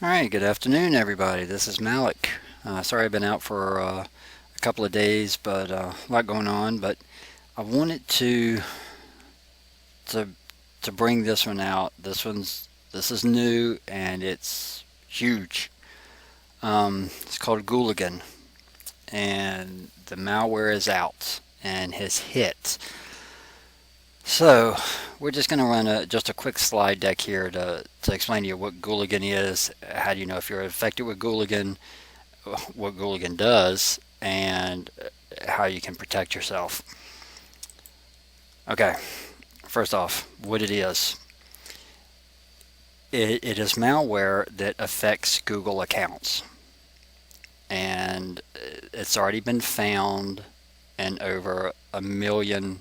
Alright, good afternoon everybody. This is Malik. Sorry I've been out for a couple of days, but a lot going on. But I wanted to to bring this one out. This is new and it's huge. It's called Gooligan, and the malware is out and has hit. So we're just going to run just a quick slide deck here to explain to you what Gooligan is, how do you know if you're infected with Gooligan, what Gooligan does, and how you can protect yourself. Okay, first off, what it is. It is malware that affects Google accounts, and it's already been found in over 1 million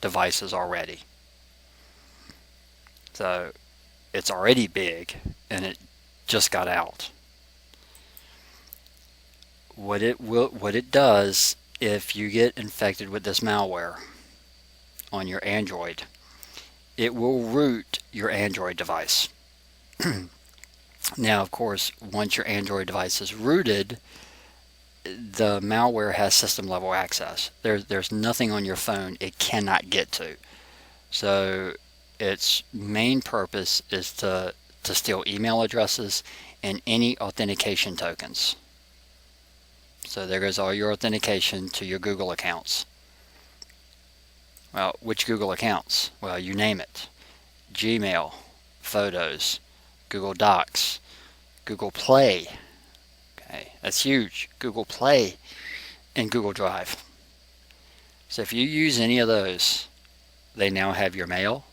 devices already. So it's already big and it just got out. What it does, if you get infected with this malware on your Android, it will root your Android device. Now, of course, once your Android device is rooted, the malware has system level access. There's nothing on your phone it cannot get to. So its main purpose is to steal email addresses and any authentication tokens. So there goes all your authentication to your Google accounts. Well, which Google accounts? Well, you name it. Gmail, Photos, Google Docs, Google Play. Okay, that's huge. Google Play and Google Drive. So if you use any of those, they now have your mail,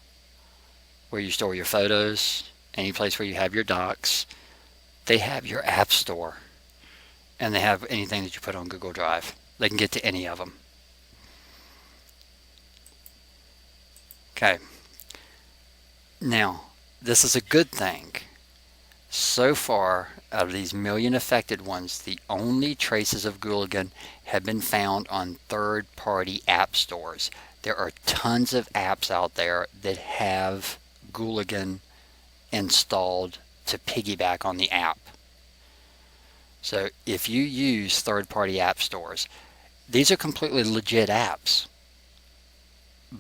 where you store your photos, any place where you have your docs. They have your app store, and they have anything that you put on Google Drive. They can get to any of them. Okay. Now, this is a good thing. So far, out of these 1 million affected ones, the only traces of Gooligan have been found on third-party app stores. There are tons of apps out there that have Gooligan installed to piggyback on the app. So if you use third-party app stores, these are completely legit apps,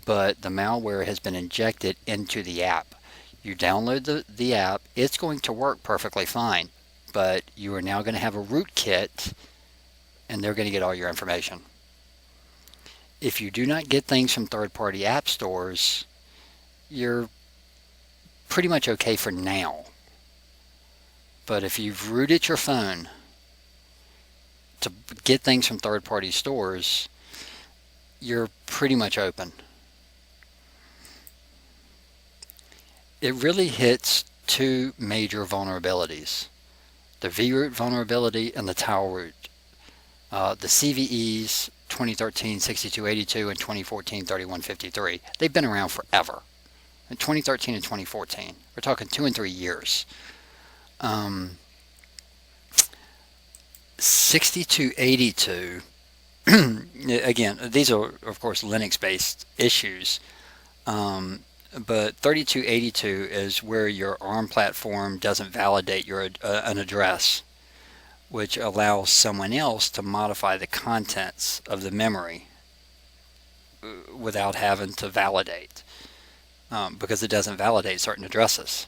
but the malware has been injected into the app. You download the app, it's going to work perfectly fine, but you are now going to have a rootkit and they're going to get all your information. If you do not get things from third-party app stores, you're pretty much okay for now. But if you've rooted your phone to get things from third-party stores, you're pretty much open. It really hits two major vulnerabilities: the vroot vulnerability and the tile root. The CVEs 2013 6282 and 2014 3153, they've been around forever. In 2013 and 2014, we're talking 2 and 3 years. 6282, again, these are of course Linux-based issues. But 3282 is where your ARM platform doesn't validate an address, which allows someone else to modify the contents of the memory without having to validate, because it doesn't validate certain addresses.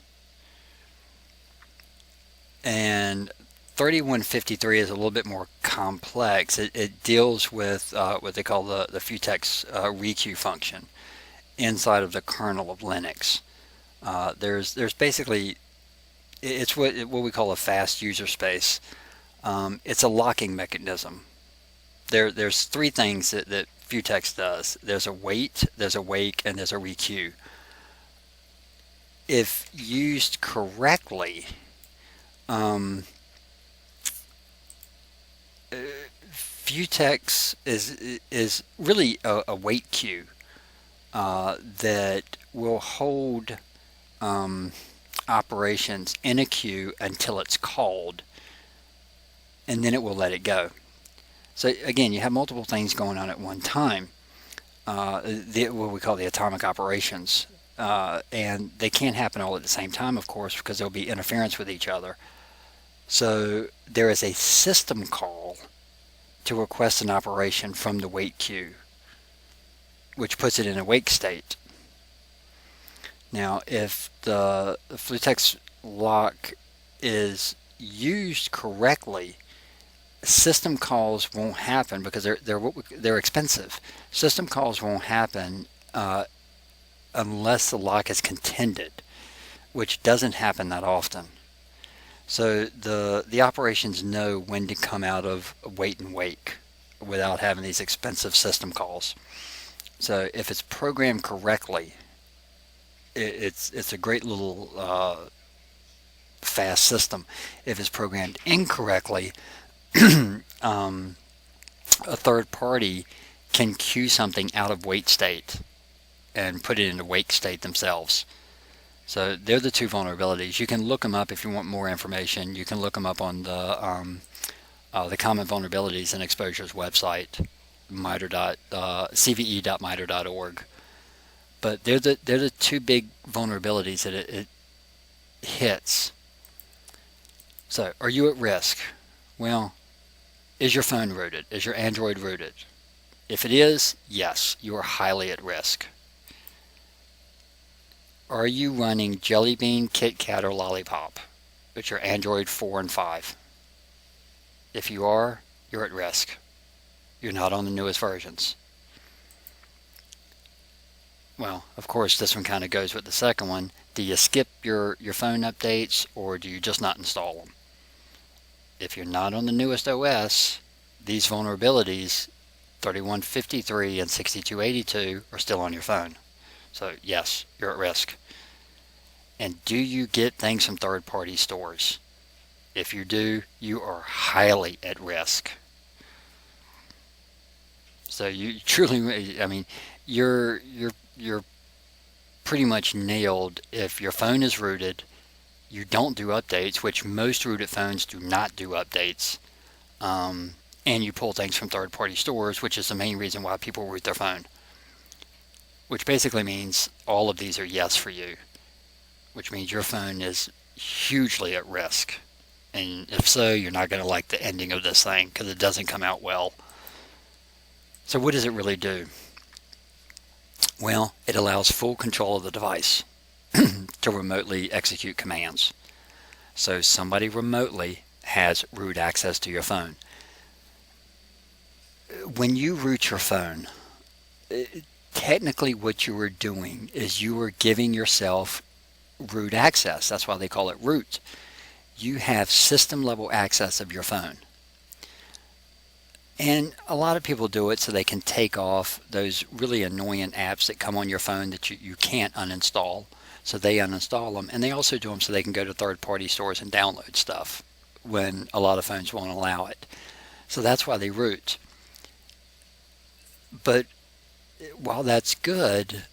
And 3153 is a little bit more complex. It deals with what they call the futex requeue function inside of the kernel of Linux. There's basically, it's what we call a fast user space. It's a locking mechanism. There's 3 things that futex does. There's a wait, there's a wake, and there's a requeue. If used correctly, futex is really a wait queue that will hold operations in a queue until it's called, and then it will let it go. So again, you have multiple things going on at one time. What we call the atomic operations and they can't happen all at the same time, of course, because there'll be interference with each other. So there is a system call to request an operation from the wait queue, which puts it in a wake state. Now, if the Flutex lock is used correctly, system calls won't happen because they're expensive. System calls won't happen unless the lock is contended, which doesn't happen that often. So the operations know when to come out of wait and wake without having these expensive system calls. So if it's programmed correctly, it's a great little fast system. If it's programmed incorrectly, a third party can queue something out of wait state and put it into wake state themselves. So they're the two vulnerabilities. You can look them up if you want more information. You can look them up on the Common Vulnerabilities and Exposures website, cve.mitre.org. But they're the two big vulnerabilities that it hits. So are you at risk? Well, is your phone rooted? Is your Android rooted? If it is, yes, you are highly at risk. Are you running Jelly Bean, Kit Kat, or Lollipop with your Android 4 and 5? If you are, you're at risk. You're not on the newest versions. Well, of course, this one kind of goes with the second one. Do you skip your phone updates, or do you just not install them? If you're not on the newest OS, these vulnerabilities, 3153 and 6282, are still on your phone. So yes, you're at risk. And do you get things from third-party stores? If you do, you are highly at risk. So you truly, I mean, you're pretty much nailed if your phone is rooted, you don't do updates, which most rooted phones do not do updates, and you pull things from third-party stores, which is the main reason why people root their phone. Which basically means all of these are yes for you, which means your phone is hugely at risk. And if so, you're not going to like the ending of this thing because it doesn't come out well. So what does it really do? Well, it allows full control of the device to remotely execute commands. So somebody remotely has root access to your phone. When you root your phone, technically what you are doing is you are giving yourself root access. That's why they call it root. You have system level access of your phone. And a lot of people do it so they can take off those really annoying apps that come on your phone that you can't uninstall. So they uninstall them. And they also do them so they can go to third-party stores and download stuff when a lot of phones won't allow it. So that's why they root. But while that's good,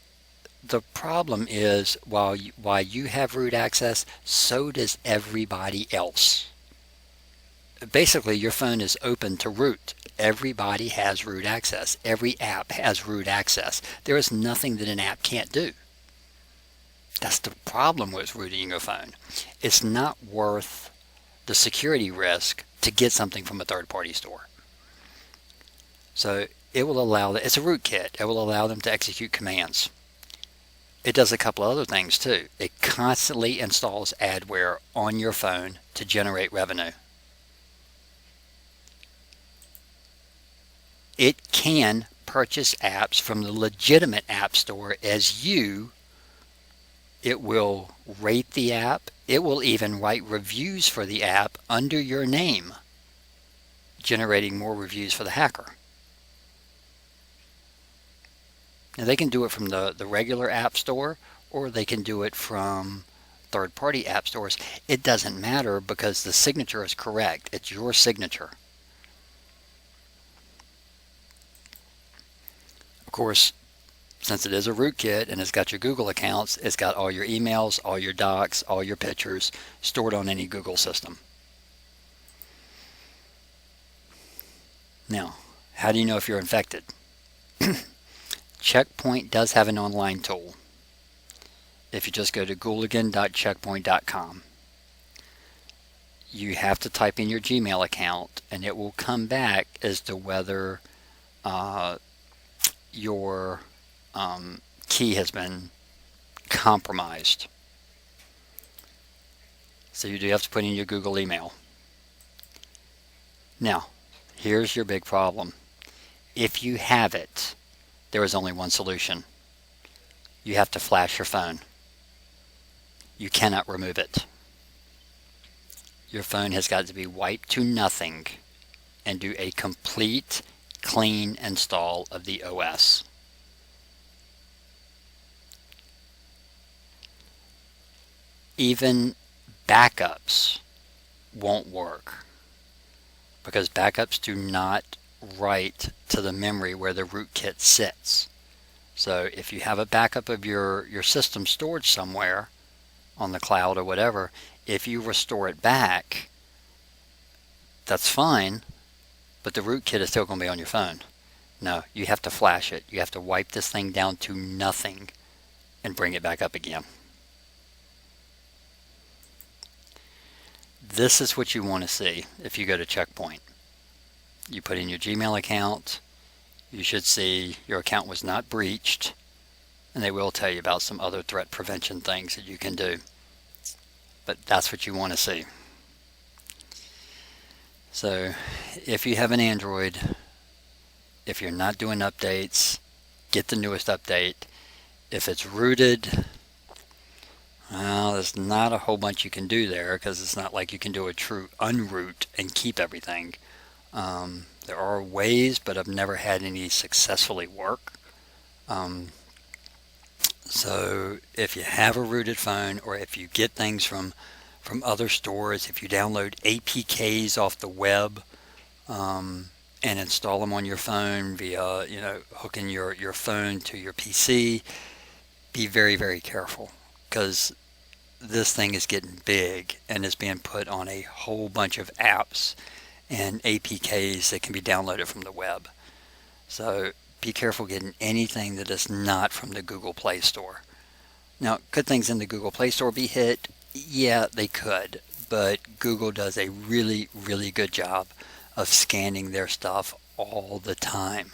the problem is while you have root access, so does everybody else. Basically, your phone is open to root. Everybody has root access. Every app has root access. There is nothing that an app can't do. That's the problem with rooting your phone. It's not worth the security risk to get something from a third-party store. So it will allow it's a rootkit. It will allow them to execute commands. It does a couple of other things too. It constantly installs adware on your phone to generate revenue. It can purchase apps from the legitimate app store as you. It will rate the app. It will even write reviews for the app under your name, generating more reviews for the hacker. Now they can do it from the regular app store, or they can do it from third-party app stores. It doesn't matter because the signature is correct. It's your signature. Of course, since it is a rootkit and it's got your Google accounts, it's got all your emails, all your docs, all your pictures stored on any Google system. Now, how do you know if you're infected? Checkpoint does have an online tool. if you just go to gooligan.checkpoint.com. You have to type in your Gmail account, and it will come back as to whether your key has been compromised. So you do have to put in your Google email. Now, here's your big problem. If you have it, there is only one solution. You have to flash your phone. You cannot remove it. Your phone has got to be wiped to nothing and do a complete clean install of the OS. Even backups won't work because backups do not write to the memory where the rootkit sits. So if you have a backup of your system stored somewhere on the cloud or whatever, if you restore it back, that's fine, but the rootkit is still going to be on your phone. No, you have to flash it. You have to wipe this thing down to nothing and bring it back up again. This is what you want to see if you go to Checkpoint. You put in your Gmail account. You should see your account was not breached, and they will tell you about some other threat prevention things that you can do. But that's what you want to see. So if you have an Android, if you're not doing updates, get the newest update. If it's rooted, well, there's not a whole bunch you can do there because it's not like you can do a true unroot and keep everything. There are ways, but I've never had any successfully work. So if you have a rooted phone, or if you get things from other stores, if you download APKs off the web and install them on your phone via, hooking your phone to your PC, be very, very careful because this thing is getting big and is being put on a whole bunch of apps and APKs that can be downloaded from the web. So be careful getting anything that is not from the Google Play Store. Now, could things in the Google Play Store be hit? Yeah, they could, but Google does a really, really good job of scanning their stuff all the time.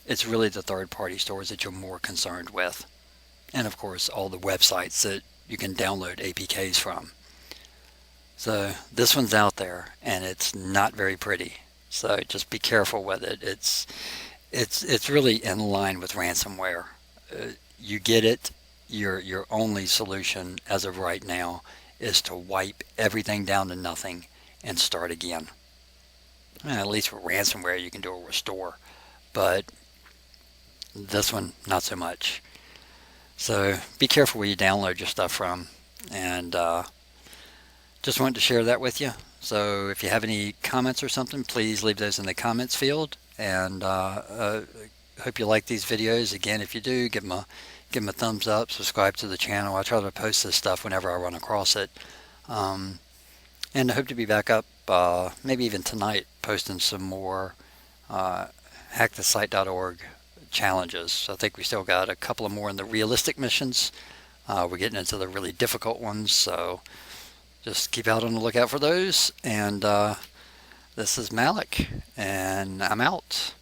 It's really the third-party stores that you're more concerned with. And of course, all the websites that you can download APKs from. So this one's out there, and it's not very pretty. So just be careful with it. It's really in line with ransomware. You get it. Your only solution as of right now is to wipe everything down to nothing and start again. At least with ransomware, you can do a restore, but this one not so much. So be careful where you download your stuff from, and just wanted to share that with you. So if you have any comments or something, please leave those in the comments field. And hope you like these videos. Again, if you do, give them a thumbs up, subscribe to the channel. I try to post this stuff whenever I run across it. And I hope to be back up maybe even tonight posting some more hackthesite.org challenges. I think we still got a couple of more in the realistic missions. We're getting into the really difficult ones, so just keep out on the lookout for those. And this is Malik, and I'm out.